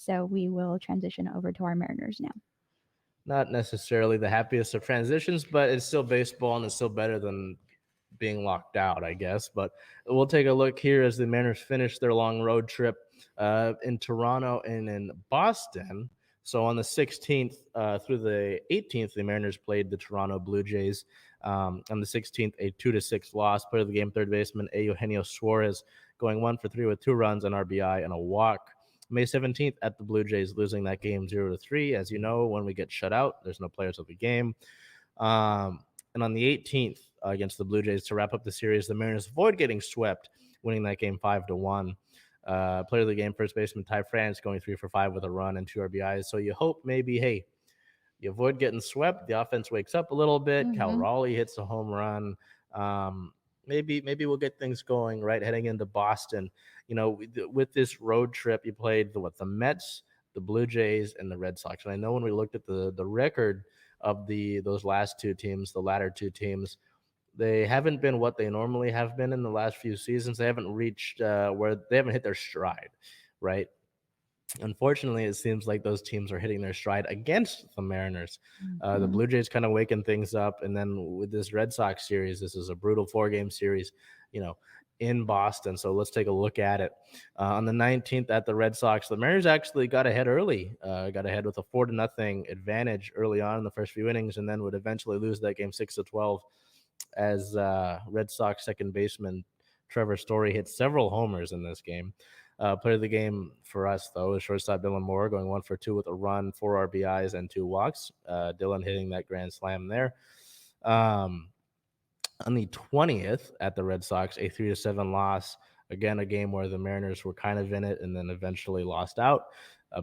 So we will transition over to our Mariners now. Not necessarily the happiest of transitions, but it's still baseball and it's still better than being locked out, I guess. But we'll take a look here as the Mariners finish their long road trip in Toronto and in Boston. So on the 16th through the 18th, the Mariners played the Toronto Blue Jays. On the 16th, a 2-6 loss. Player of the game, third baseman Eugenio Suarez, going 1-for-3 with 2 runs, an RBI, and a walk. May 17th at the Blue Jays, losing that game 0-3. As you know, when we get shut out, there's no players of the game. And on the 18th against the Blue Jays to wrap up the series, the Mariners avoid getting swept, winning that game 5-1. Player of the game, first baseman Ty France, going 3-for-5 with a run and 2 RBIs. So you hope maybe, hey, you avoid getting swept. The offense wakes up a little bit. Cal Raleigh hits a home run. Maybe we'll get things going right heading into Boston. You know, with this road trip, you played the Mets, the Blue Jays, and the Red Sox. And I know when we looked at the record of those last two teams, the latter two teams, they haven't been what they normally have been in the last few seasons. They haven't reached where they haven't hit their stride, right? Unfortunately, it seems like those teams are hitting their stride against the Mariners. The Blue Jays kind of waking things up, and then with this Red Sox series, this is a brutal 4-game series, in Boston. So let's take a look at it. On the 19th at the Red Sox, the Mariners actually got ahead early, got ahead with a 4-0 advantage early on in the first few innings, and then would eventually lose that game 6-12 as Red Sox second baseman Trevor Story hit several homers in this game. Player of the game for us, though, is shortstop Dylan Moore, going 1-for-2 with a run, 4 RBIs, and 2 walks. Dylan hitting that grand slam there. On the 20th at the Red Sox, a 3-7 loss. Again, a game where the Mariners were kind of in it and then eventually lost out.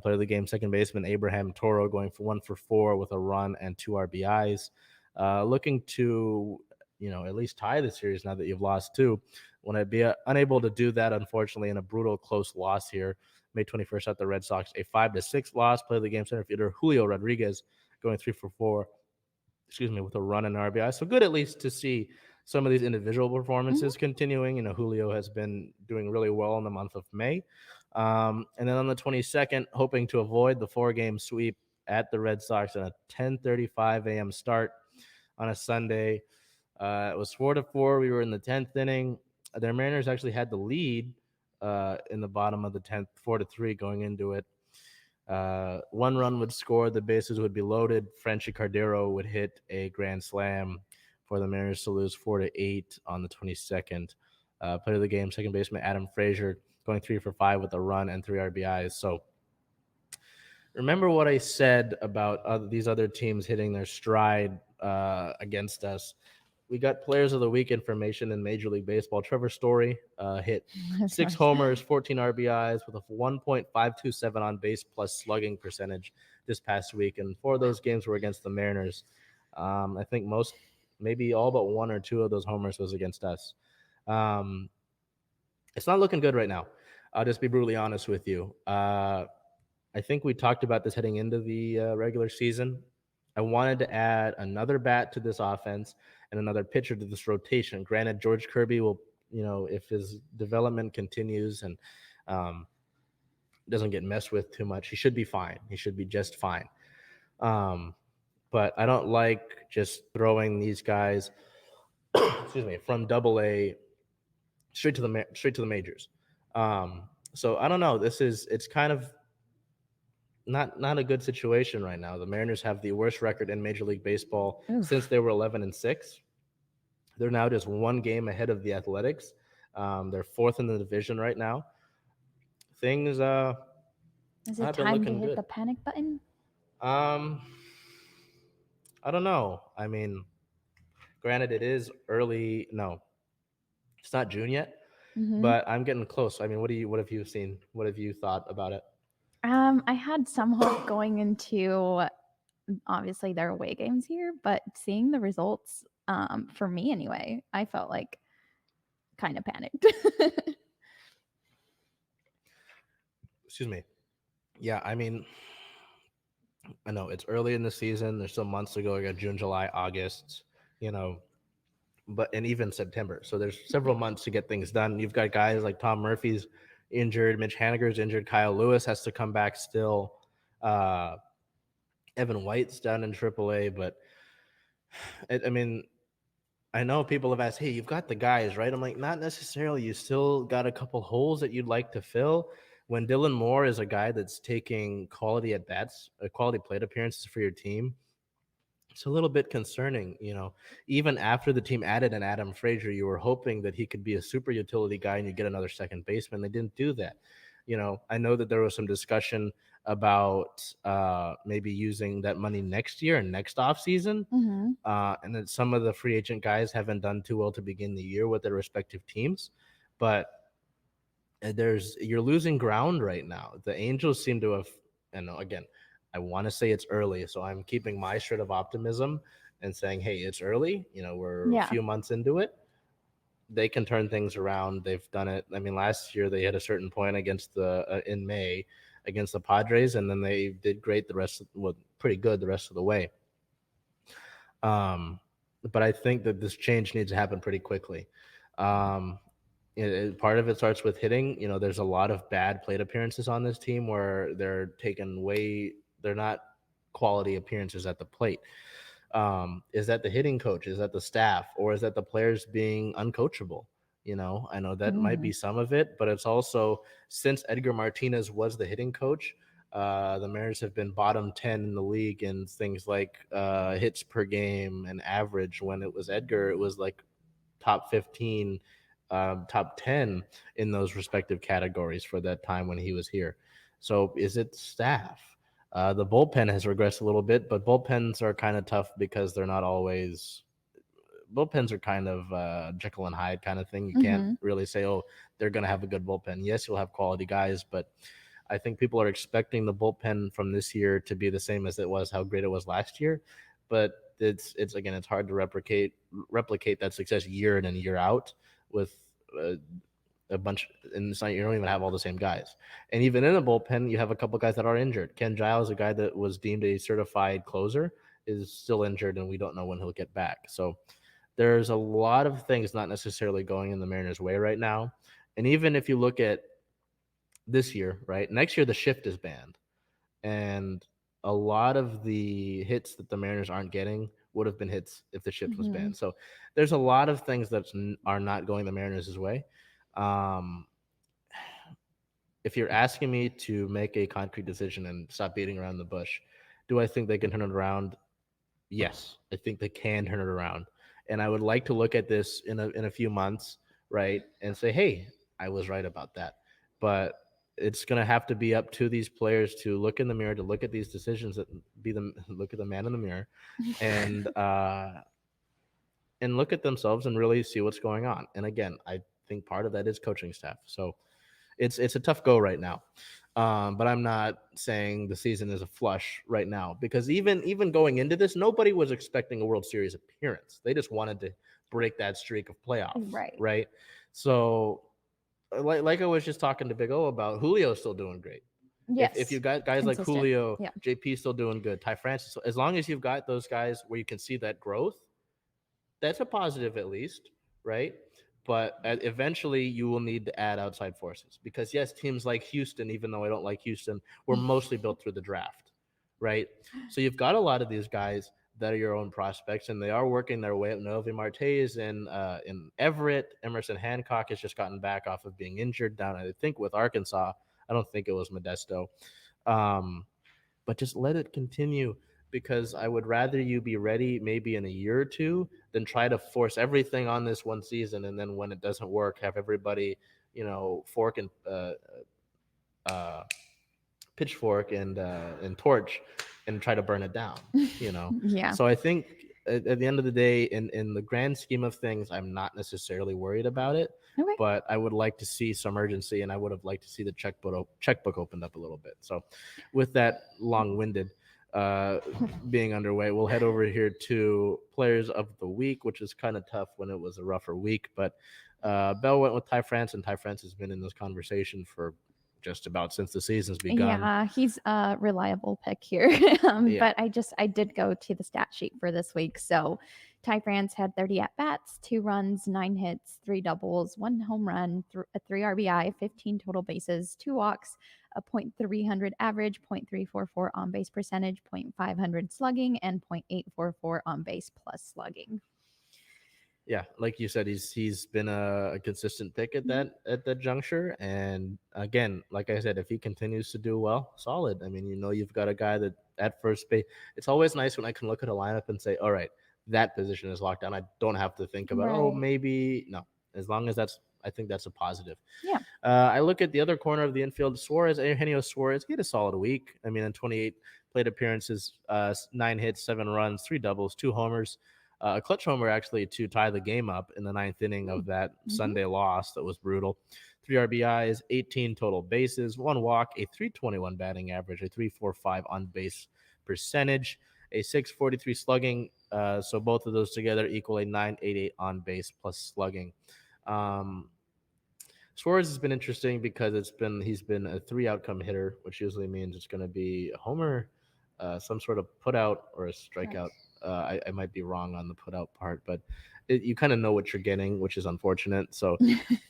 Player of the game, second baseman Abraham Toro, going for 1-for-4 with a run and 2 RBIs. Looking to at least tie the series now that you've lost 2. When I'd be unable to do that, unfortunately, in a brutal close loss here, May 21st at the Red Sox, a 5-6 loss. Play of the game, center fielder Julio Rodriguez, going 3-for-4, with a run and an RBI. So good at least to see some of these individual performances continuing. Julio has been doing really well in the month of May. And then on the 22nd, hoping to avoid the 4-game sweep at the Red Sox and a 10:35 a.m. start on a Sunday. It was 4-4. We were in the 10th inning. Their Mariners actually had the lead in the bottom of the 10th, 4-3 going into it. 1 run would score. The bases would be loaded. Franchi Cardero would hit a grand slam for the Mariners to lose 4-8 on the 22nd. Player of the game, second baseman Adam Frazier, going 3-for-5 with a run and 3 RBIs. So remember what I said about these other teams hitting their stride against us. We got players of the week information in Major League Baseball. Trevor Story hit 6 homers, 14 RBIs with a 1.527 on base plus slugging percentage this past week. And 4 of those games were against the Mariners. I think maybe all but 1 or 2 of those homers was against us. It's not looking good right now. I'll just be brutally honest with you. I think we talked about this heading into the regular season. I wanted to add another bat to this offense and another pitcher to this rotation. Granted, George Kirby will, if his development continues and doesn't get messed with too much, he should be fine. He should be just fine. But I don't like just throwing these guys, from Double-A straight to the majors. So I don't know. It's kind of not a good situation right now. The Mariners have the worst record in Major League Baseball since they were 11-6. They're now just 1 game ahead of the Athletics. They're 4th in the division right now. Things Is it time to hit the panic button? I don't know. I mean, granted, it is early. No, it's not June yet, but I'm getting close. I mean, what have you seen? What have you thought about it? I had some hope going into obviously their away games here, but seeing the results, for me anyway, I felt like kind of panicked. Excuse me. Yeah, I mean, I know it's early in the season. There's still months to go. We got June, July, August, and even September. So there's several months to get things done. You've got guys like Tom Murphy's injured. Mitch Haniger's injured. Kyle Lewis has to come back still. Uh, Evan White's down in AAA, but I mean, I know people have asked, hey, you've got the guys, right? I'm like, not necessarily. You still got a couple holes that you'd like to fill. When Dylan Moore is a guy that's taking quality at bats, quality plate appearances for your team, it's a little bit concerning. Even after the team added an Adam Frazier, you were hoping that he could be a super utility guy and you get another second baseman. They didn't do that. I know that there was some discussion about maybe using that money next year and next offseason. Mm-hmm. And then some of the free agent guys haven't done too well to begin the year with their respective teams. But you're losing ground right now. The Angels seem to have, and again, I want to say it's early, so I'm keeping my shred of optimism and saying, hey, it's early. We're a Yeah. few months into it. They can turn things around. They've done it. I mean, last year they had a certain point against in May against the Padres, and then they did great pretty good the rest of the way. But I think that this change needs to happen pretty quickly. Part of it starts with hitting. There's a lot of bad plate appearances on this team where they're not quality appearances at the plate. Is that the hitting coach? Is that the staff? Or is that the players being uncoachable? I know that might be some of it, but it's also, since Edgar Martinez was the hitting coach, the Mariners have been bottom 10 in the league in things like hits per game and average. When it was Edgar, it was like top 15, top 10 in those respective categories for that time when he was here. So is it staff? The bullpen has regressed a little bit, but bullpens are kind of tough because they're not always. Bullpens are kind of Jekyll and Hyde kind of thing. You can't really say, oh, they're going to have a good bullpen. Yes, you'll have quality guys, but I think people are expecting the bullpen from this year to be the same as how great it was last year. But it's again, it's hard to replicate that success year in and year out with a bunch, and it's not, you don't even have all the same guys. And even in a bullpen, you have a couple guys that are injured. Ken Giles, a guy that was deemed a certified closer, is still injured, and we don't know when he'll get back. So there's a lot of things not necessarily going in the Mariners' way right now. And even if you look at this year, right, next year the shift is banned, and a lot of the hits that the Mariners aren't getting would have been hits if the shift was banned. So there's a lot of things that are not going the Mariners' way. If you're asking me to make a concrete decision and stop beating around the bush, do I think they can turn it around? Yes, I think they can turn it around. And I would like to look at this in a few months, right, and say, hey, I was right about that. But it's going to have to be up to these players to look in the mirror, to look at these decisions, look at the man in the mirror, and look at themselves and really see what's going on. And again, I think part of that is coaching staff. So it's a tough go right now. But I'm not saying the season is a flush right now, because even going into this, nobody was expecting a World Series appearance. They just wanted to break that streak of playoffs, right? So, like I was just talking to Big O about, Julio's still doing great. Yes. If you've got guys like Julio, JP still doing good, Ty Francis, as long as you've got those guys where you can see that growth, that's a positive at least, right? But eventually you will need to add outside forces, because yes, teams like Houston, even though I don't like Houston, were mostly built through the draft, right? So you've got a lot of these guys that are your own prospects, and they are working their way up. Novi Marte is in Everett. Emerson Hancock has just gotten back off of being injured down, I think, with Arkansas. I don't think it was Modesto. But just let it continue, because I would rather you be ready maybe in a year or two than try to force everything on this one season, and then when it doesn't work, have everybody, fork and pitchfork and torch and try to burn it down. Yeah. So I think at the end of the day, in the grand scheme of things, I'm not necessarily worried about it. Okay. But I would like to see some urgency, and I would have liked to see the checkbook opened up a little bit. So with that long-winded being underway, we'll head over here to players of the week, which is kind of tough when it was a rougher week. But Bell went with Ty France, and Ty France has been in this conversation for just about since the season's begun. Yeah, he's a reliable pick here. Yeah. But I did go to the stat sheet for this week. So Ty France had 30 at bats, 2 runs, 9 hits, 3 doubles, 1 home run, a 3 RBI, 15 total bases, 2 walks, a .300 average, .344 on base percentage, .500 slugging, and .844 on base plus slugging. Yeah, like you said, he's been a consistent pick at that juncture. And again, like I said, if he continues to do well, solid. I mean, you've got a guy that at first base. It's always nice when I can look at a lineup and say, all right, that position is locked down. I don't have to think about, oh, Right. maybe no. As long as I think that's a positive. Yeah. I look at the other corner of the infield, Eugenio Suarez. He had a solid week. I mean, in 28 plate appearances, 9 hits, 7 runs, 3 doubles, 2 homers. A clutch homer actually to tie the game up in the 9th inning of that Sunday loss that was brutal. 3 RBIs, 18 total bases, 1 walk, a 321 batting average, a 345 on base percentage, a 643 slugging. So both of those together equal a 988 on base plus slugging. Suarez has been interesting because he's been a 3 outcome hitter, which usually means it's going to be a homer, some sort of put out or a strikeout. I might be wrong on the put out part, but you kind of know what you're getting, which is unfortunate. So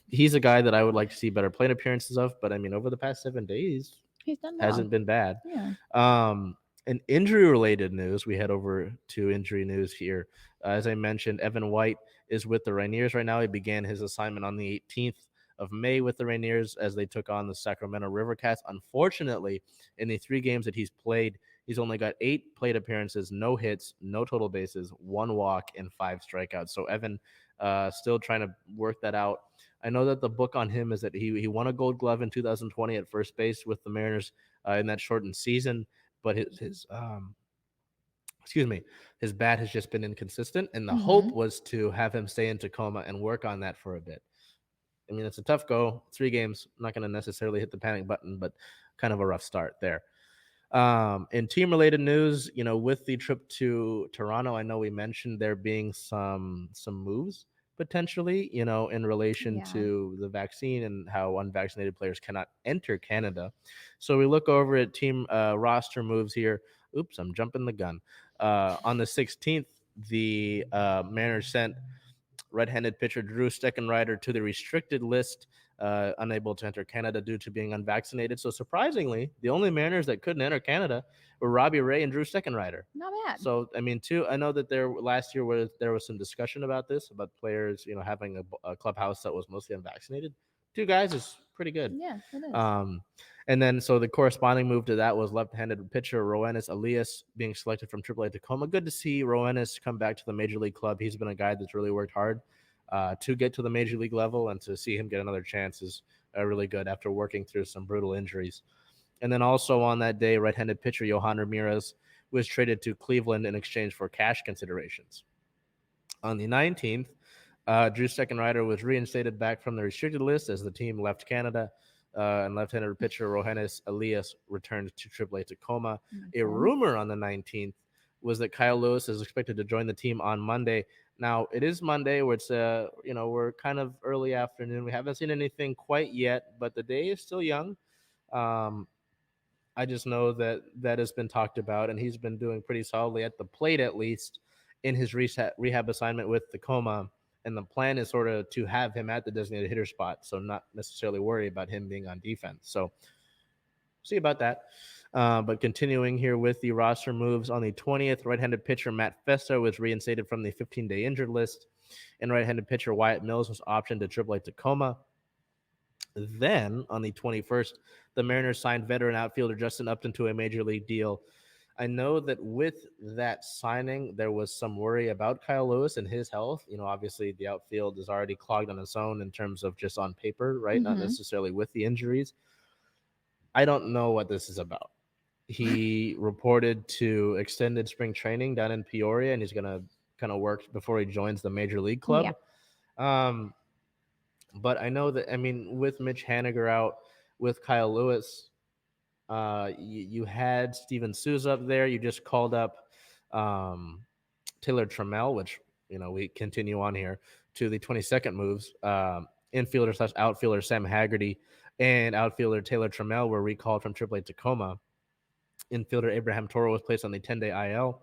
he's a guy that I would like to see better plate appearances of. But I mean, over the past 7 days, He's done well. hasn't been bad. Yeah. In injury-related news, we head over to injury news here. As I mentioned, Evan White is with the Rainiers right now. He began his assignment on the 18th of May with the Rainiers as they took on the Sacramento River Cats. Unfortunately, in the 3 games that he's played, he's only got 8 plate appearances, no hits, no total bases, 1 walk, and 5 strikeouts. So Evan still trying to work that out. I know that the book on him is that he won a Gold Glove in 2020 at first base with the Mariners in that shortened season, but his bat has just been inconsistent, and the hope was to have him stay in Tacoma and work on that for a bit. I mean, it's a tough go. 3 games, not going to necessarily hit the panic button, but kind of a rough start there. In team-related news, with the trip to Toronto, I know we mentioned there being some moves potentially, in relation to the vaccine and how unvaccinated players cannot enter Canada. So we look over at team roster moves here. Oops, I'm jumping the gun. On the 16th, the Mariners sent right-handed pitcher Drew Steckenrider to the restricted list, unable to enter Canada due to being unvaccinated. So surprisingly, the only Mariners that couldn't enter Canada were Robbie Ray and Drew Steckenrider. Not bad. So I mean, I know that last year there was some discussion about this, about players, having a clubhouse that was mostly unvaccinated. 2 guys is pretty good. Yeah, it is. And then so the corresponding move to that was left-handed pitcher Roenis Elias being selected from AAA Tacoma. Good to see Roenis come back to the major league club. He's been a guy that's really worked hard to get to the major league level, and to see him get another chance is really good after working through some brutal injuries. And then also on that day, right-handed pitcher Yohan Ramirez was traded to Cleveland in exchange for cash considerations. On the 19th, Drew Steckenrider was reinstated back from the restricted list as the team left Canada, and left-handed pitcher Roenis Elias returned to AAA Tacoma. A rumor on the 19th was that Kyle Lewis is expected to join the team on Monday. Now, it is Monday, where it's we're kind of early afternoon. We haven't seen anything quite yet, but the day is still young. I just know that has been talked about, and he's been doing pretty solidly at the plate, at least in his rehab assignment with Tacoma. And the plan is sort of to have him at the designated hitter spot, so not necessarily worry about him being on defense. So see about that. But continuing here with the roster moves, on the 20th, right-handed pitcher Matt Festa was reinstated from the 15-day injured list, and right-handed pitcher Wyatt Mills was optioned to AAA Tacoma. Then on the 21st, the Mariners signed veteran outfielder Justin Upton to a major league deal. I know that with that signing, there was some worry about Kyle Lewis and his health. Obviously the outfield is already clogged on its own in terms of just on paper, right? Not necessarily with the injuries. I don't know what this is about. He reported to extended spring training down in Peoria, and he's going to kind of work before he joins the major league club. Yeah. But I know that, with Mitch Haniger out, with Kyle Lewis, you had Steven Souza up there. You just called up Taylor Trammell, which, we continue on here to the 22nd moves. Infielder slash outfielder Sam Haggerty and outfielder Taylor Trammell were recalled from AAA Tacoma. Infielder Abraham Toro was placed on the 10-day IL,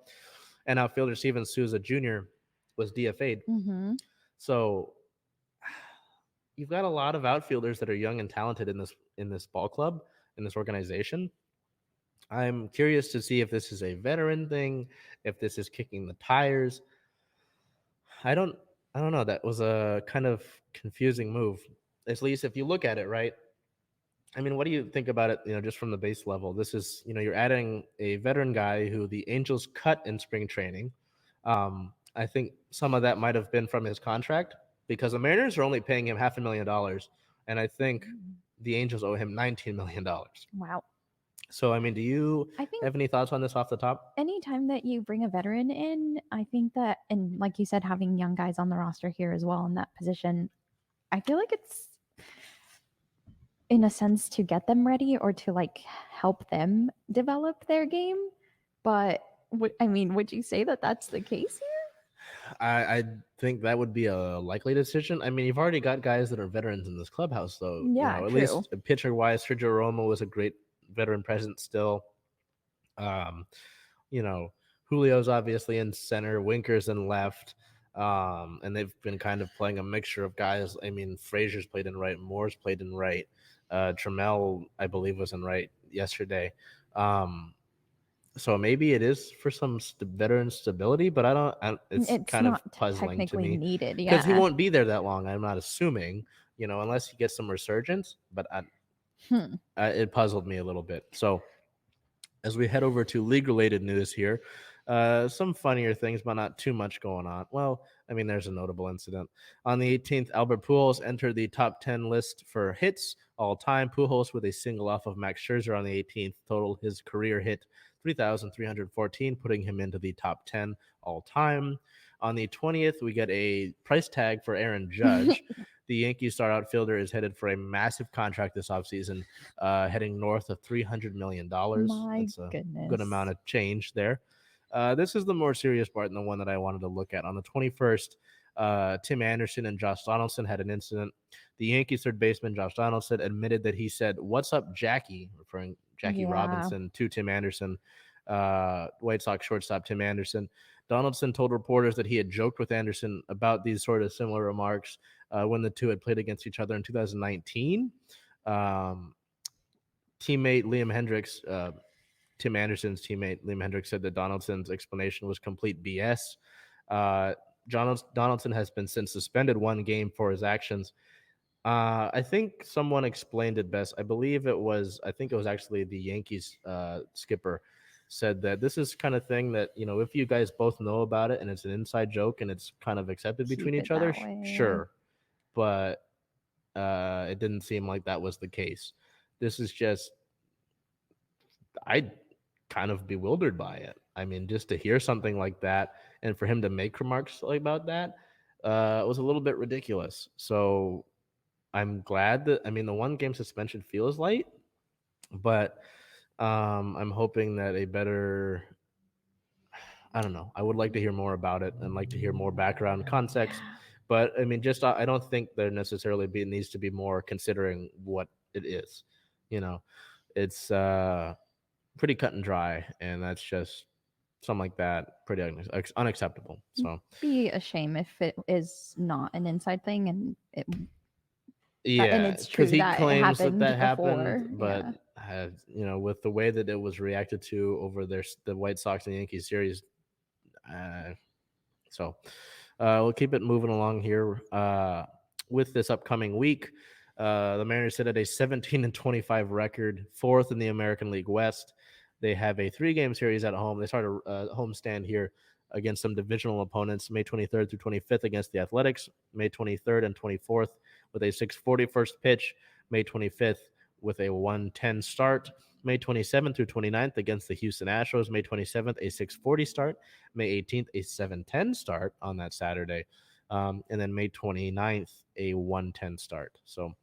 and outfielder Steven Souza Jr. was DFA'd. Mm-hmm. So you've got a lot of outfielders that are young and talented in this ball club, in this organization. I'm curious to see if this is a veteran thing, if this is kicking the tires. I don't I don't know. That was a kind of confusing move. At least if you look at it, right? I mean, what do you think about it, just from the base level? This is, you're adding a veteran guy who the Angels cut in spring training. I think some of that might have been from his contract because the Mariners are only paying him $500,000, and I think the Angels owe him $19 million. Wow. So, I mean, do you I think have any thoughts on this off the top? anytime that you bring a veteran in, I think that, and like you said, having young guys on the roster here as well in that position, I feel like it's in a sense to get them ready or to like help them develop their game. But would you say that that's the case here? I think that would be a likely decision. I mean, you've already got guys that are veterans in this clubhouse, though. Yeah, At true. least pitcher wise, Sergio Romo was a great veteran presence still. Um, Julio's obviously in center, Winker's in left. And they've been kind of playing a mixture of guys. I mean, Frazier's played in right, Moore's played in right. Trammell, I believe, was in right yesterday. So maybe it is for some veteran stability, but it's kind of not puzzling to technically me needed. because he Yeah. won't be there that long. I'm not assuming, unless he gets some resurgence. But it puzzled me a little bit. So as we head over to league-related news here, some funnier things, but not too much going on. Well, I mean, there's a notable incident. On the 18th, Albert Pujols entered the top 10 list for hits all time. Pujols, with a single off of Max Scherzer on the 18th, total his career hit 3,314, putting him into the top 10 all time. On the 20th, we get a price tag for Aaron Judge. The Yankees star outfielder is headed for a massive contract this offseason, heading north of $300 million. My That's a goodness. good amount of change there. This is the more serious part and the one that I wanted to look at. On the 21st, Tim Anderson and Josh Donaldson had an incident. The Yankees third baseman Josh Donaldson admitted that he said, "What's up, Jackie?" referring Jackie Robinson to Tim Anderson. White Sox shortstop Tim Anderson. Donaldson told reporters that he had joked with Anderson about these sort of similar remarks when the two had played against each other in 2019. Teammate Liam Hendricks, Tim Anderson's teammate Liam Hendricks, said that Donaldson's explanation was complete BS. Donaldson has been since suspended one game for his actions. I think someone explained it best. I think it was actually the Yankees skipper said that this is kind of thing that, if you guys both know about it and it's an inside joke and it's kind of accepted between each other, sure. But it didn't seem like that was the case. This is just, I kind of bewildered by it. I mean, just to hear something like that and for him to make remarks like about that was a little bit ridiculous. So I'm glad that, the one game suspension feels light, but I'm hoping that I don't know. I would like to hear more about it and like to hear more background context. But I don't think there necessarily needs to be more considering what it is. It's pretty cut and dry, and that's just something like that pretty unacceptable. So be a shame if it is not an inside thing and it's true because he that claims it that happened but yeah. with the way that it was reacted to over the White Sox and Yankees series, so we'll keep it moving along here. With this upcoming week, the Mariners sit at a 17-25 record, fourth in the American League West. They have a 3-game series at home. They start a homestand here against some divisional opponents, May 23rd through 25th against the Athletics, May 23rd and 24th with a 6:40 first pitch, May 25th with a 1:10 start, May 27th through 29th against the Houston Astros, May 27th a 6:40 start, May 18th a 7:10 start on that Saturday, and then May 29th a 1:10 start. So